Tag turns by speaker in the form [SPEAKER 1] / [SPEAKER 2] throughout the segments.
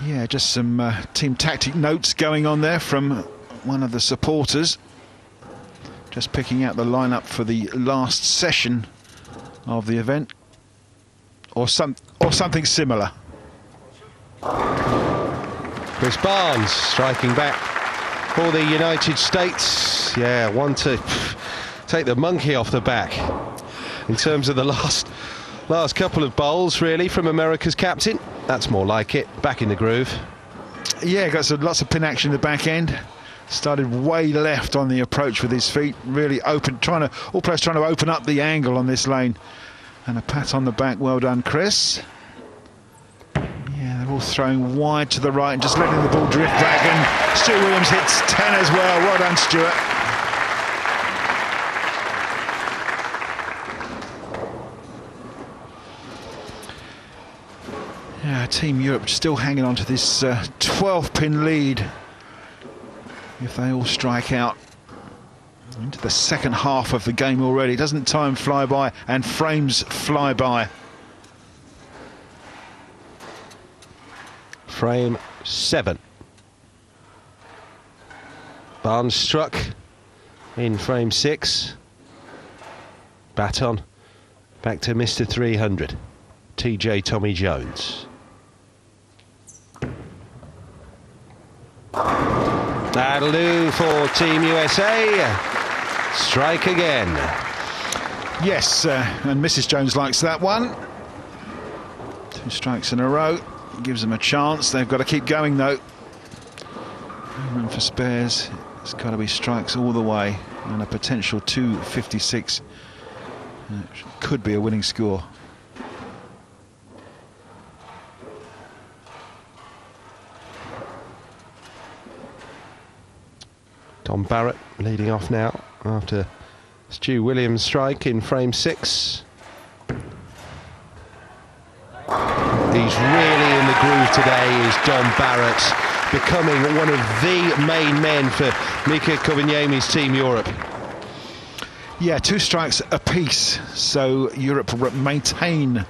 [SPEAKER 1] Yeah, just some team tactic notes going on there from one of the supporters. Just picking out the lineup for the last session of the event, or something similar.
[SPEAKER 2] Chris Barnes striking back for the United States. Yeah, one to take the monkey off the back in terms of the last couple of bowls, really, from America's captain. That's more like it. Back in the groove.
[SPEAKER 1] Yeah, got lots of pin action in the back end. Started way left on the approach with his feet. Really open, all players trying to open up the angle on this lane. And a pat on the back. Well done, Chris. Yeah, they're all throwing wide to the right and just letting the ball drift back. And Stuart Williams hits 10 as well. Well done, Stuart. Yeah, Team Europe still hanging on to this 12-pin lead. If they all strike out into the second half of the game already. Doesn't time fly by and frames fly by.
[SPEAKER 2] Frame 7. Barnes struck in frame 6. Baton back to Mr. 300. TJ Tommy Jones. That'll do for Team USA. Strike again.
[SPEAKER 1] Yes, and Mrs. Jones likes that one. 2 strikes in a row. Gives them a chance. They've got to keep going, though. No room for spares. It's got to be strikes all the way. And a potential 256. Could be a winning score.
[SPEAKER 2] Dom Barrett leading off now after Stuart Williams' strike in frame 6. He's really in the groove today, is Dom Barrett, becoming one of the main men for Mika Koivuniemi's Team Europe.
[SPEAKER 1] Yeah, 2 strikes apiece, so Europe will maintain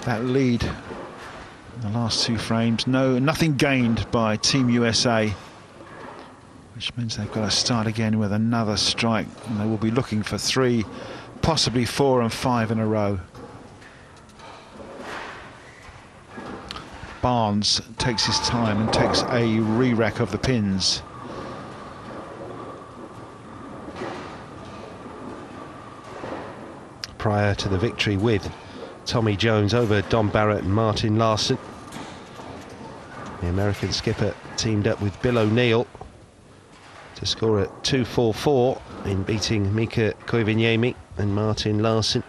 [SPEAKER 1] that lead in the last 2 frames. Nothing gained by Team USA, which means they've got to start again with another strike, and they will be looking for 3, possibly 4 and 5 in a row. Barnes takes his time and takes a re-rack of the pins.
[SPEAKER 2] Prior to the victory with Tommy Jones over Dom Barrett and Martin Larsen, the American skipper teamed up with Bill O'Neill to score at 2-4-4 in beating Mika Koivuniemi and Martin Larsen.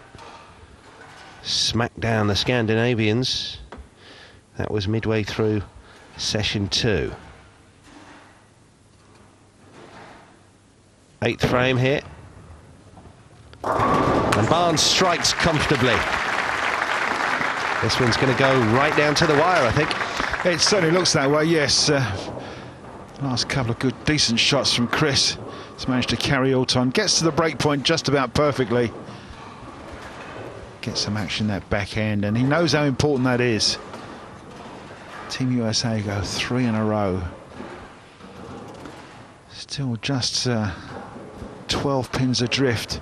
[SPEAKER 2] Smacked down the Scandinavians. That was midway through session 2. 8th frame here. And Barnes strikes comfortably. This one's going to go right down to the wire, I think.
[SPEAKER 1] It certainly looks that way, yes. Last couple of good, decent shots from Chris. He's managed to carry all time. Gets to the break point just about perfectly. Gets some action that backhand, and he knows how important that is. Team USA go 3 in a row. Still just 12 pins adrift,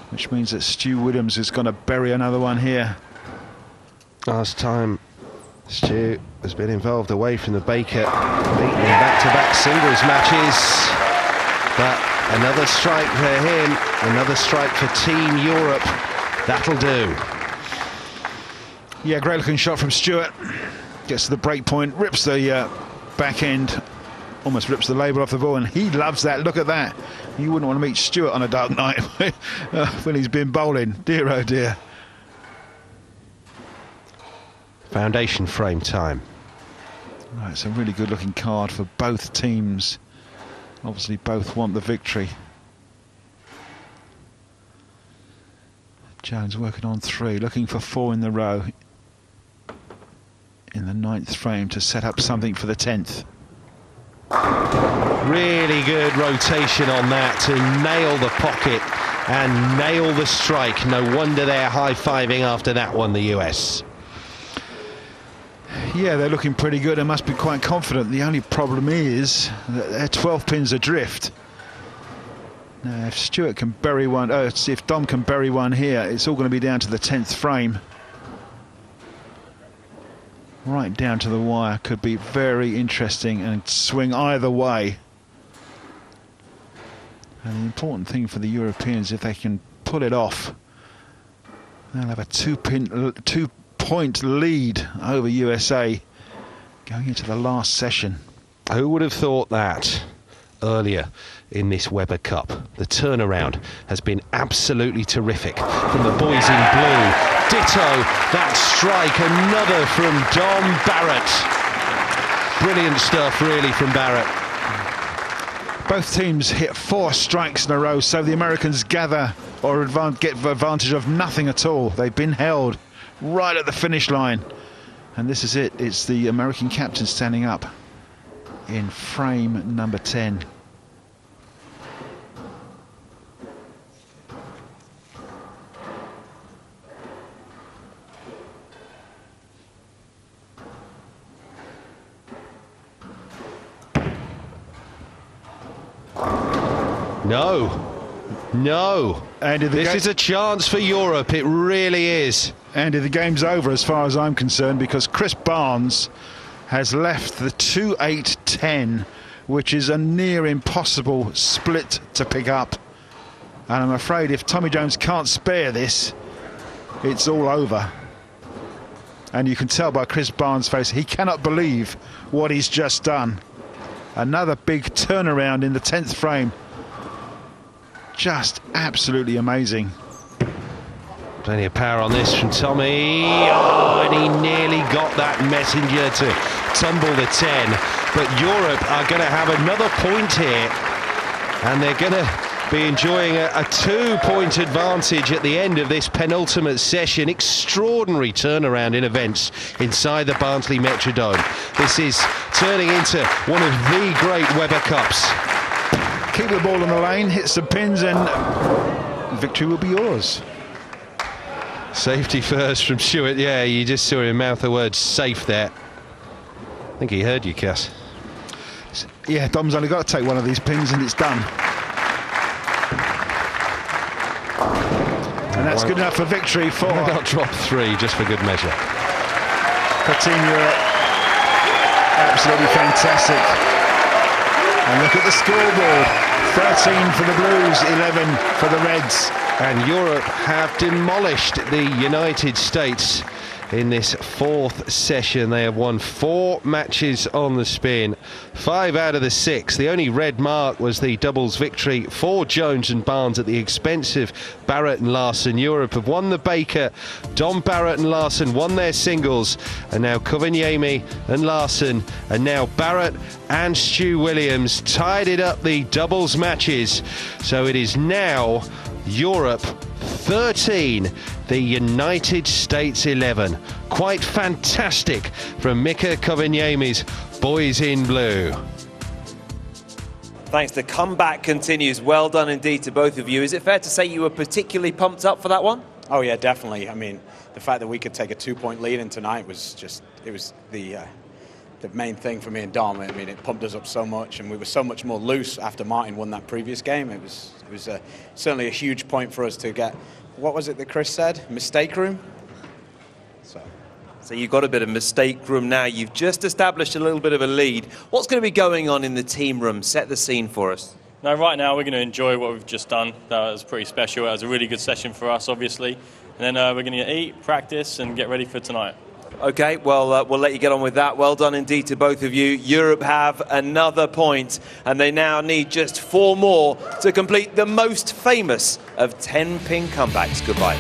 [SPEAKER 1] which means that Stu Williams is going to bury another one here.
[SPEAKER 2] Last time Stu has been involved away from the Baker, beaten in back-to-back singles matches. But another strike for him, another strike for Team Europe. That'll do.
[SPEAKER 1] Yeah, great looking shot from Stuart. Gets to the break point, rips the back end, almost rips the label off the ball, and he loves that. Look at that. You wouldn't want to meet Stuart on a dark night when he's been bowling. Dear, oh dear.
[SPEAKER 2] Foundation frame time.
[SPEAKER 1] Right, it's a really good looking card for both teams. Obviously both want the victory. Jones working on 3, looking for 4 in the row in the 9th frame to set up something for the 10th.
[SPEAKER 2] Really good rotation on that to nail the pocket and nail the strike. No wonder they're high-fiving after that one, the US.
[SPEAKER 1] Yeah, they're looking pretty good and must be quite confident. The only problem is that they're 12 pins adrift. Now, if Stuart can bury one, if Dom can bury one here, it's all going to be down to the 10th frame. Right down to the wire. Could be very interesting and swing either way. And the important thing for the Europeans, if they can pull it off, they'll have a two-point lead over USA going into the last session.
[SPEAKER 2] Who would have thought that earlier in this Weber Cup? The turnaround has been absolutely terrific from the boys in blue. Ditto that strike, another from Dom Barrett. Brilliant stuff really from Barrett.
[SPEAKER 1] Both teams hit 4 strikes in a row, so the Americans gather or get advantage of nothing at all. They've been held right at the finish line. And this is it. It's the American captain standing up in frame number 10.
[SPEAKER 2] No. This is a chance for Europe, it really is.
[SPEAKER 1] Andy, the game's over as far as I'm concerned, because Chris Barnes has left the 2-8-10, which is a near impossible split to pick up. And I'm afraid if Tommy Jones can't spare this, it's all over. And you can tell by Chris Barnes' face, he cannot believe what he's just done. Another big turnaround in the 10th frame. Just absolutely amazing.
[SPEAKER 2] Plenty of power on this from Tommy. Oh, and he nearly got that messenger to tumble the 10. But Europe are going to have another point here. And they're going to be enjoying a 2-point advantage at the end of this penultimate session. Extraordinary turnaround in events inside the Barnsley Metrodome. This is turning into one of the great Weber Cups.
[SPEAKER 1] Keep the ball in the lane, hit some pins, and victory will be yours.
[SPEAKER 2] Safety first from Stuart. Yeah, you just saw him mouth the word safe there. I think he heard you, Cass.
[SPEAKER 1] Yeah, Dom's only got to take one of these pins and it's done. And that's good enough for victory for...
[SPEAKER 2] Why not drop 3 just for good measure?
[SPEAKER 1] For Team Europe. Absolutely fantastic. And look at the scoreboard. 13 for the Blues, 11 for the Reds.
[SPEAKER 2] And Europe have demolished the United States in this 4th session. They have won 4 matches on the spin, 5 out of the 6. The only red mark was the doubles victory for Jones and Barnes at the expense of Barrett and Larsen. Europe have won the Baker. Dom Barrett and Larsen won their singles, and now Koivuniemi and Larsen, and now Barrett and Stu Williams tied it up the doubles matches. So it is now Europe 13, the United States 11. Quite fantastic from Mika Koivuniemi's boys in blue.
[SPEAKER 3] Thanks. The comeback continues. Well done indeed to both of you. Is it fair to say you were particularly pumped up for that one?
[SPEAKER 4] Oh yeah, definitely. I mean, the fact that we could take a 2-point lead in tonight was just, it was the main thing for me and Dom. I mean, it pumped us up so much, and we were so much more loose after Martin won that previous game. It was certainly a huge point for us to get, what was it that Chris said? Mistake room?
[SPEAKER 3] So you've got a bit of mistake room now. You've just established a little bit of a lead. What's going to be going on in the team room? Set the scene for us.
[SPEAKER 5] No, right now we're going to enjoy what we've just done. That was pretty special. It was a really good session for us, obviously. And then we're going to eat, practice, and get ready for tonight.
[SPEAKER 3] Okay, well, we'll let you get on with that. Well done indeed to both of you. Europe have another point, and they now need just 4 more to complete the most famous of 10-pin comebacks. Goodbye.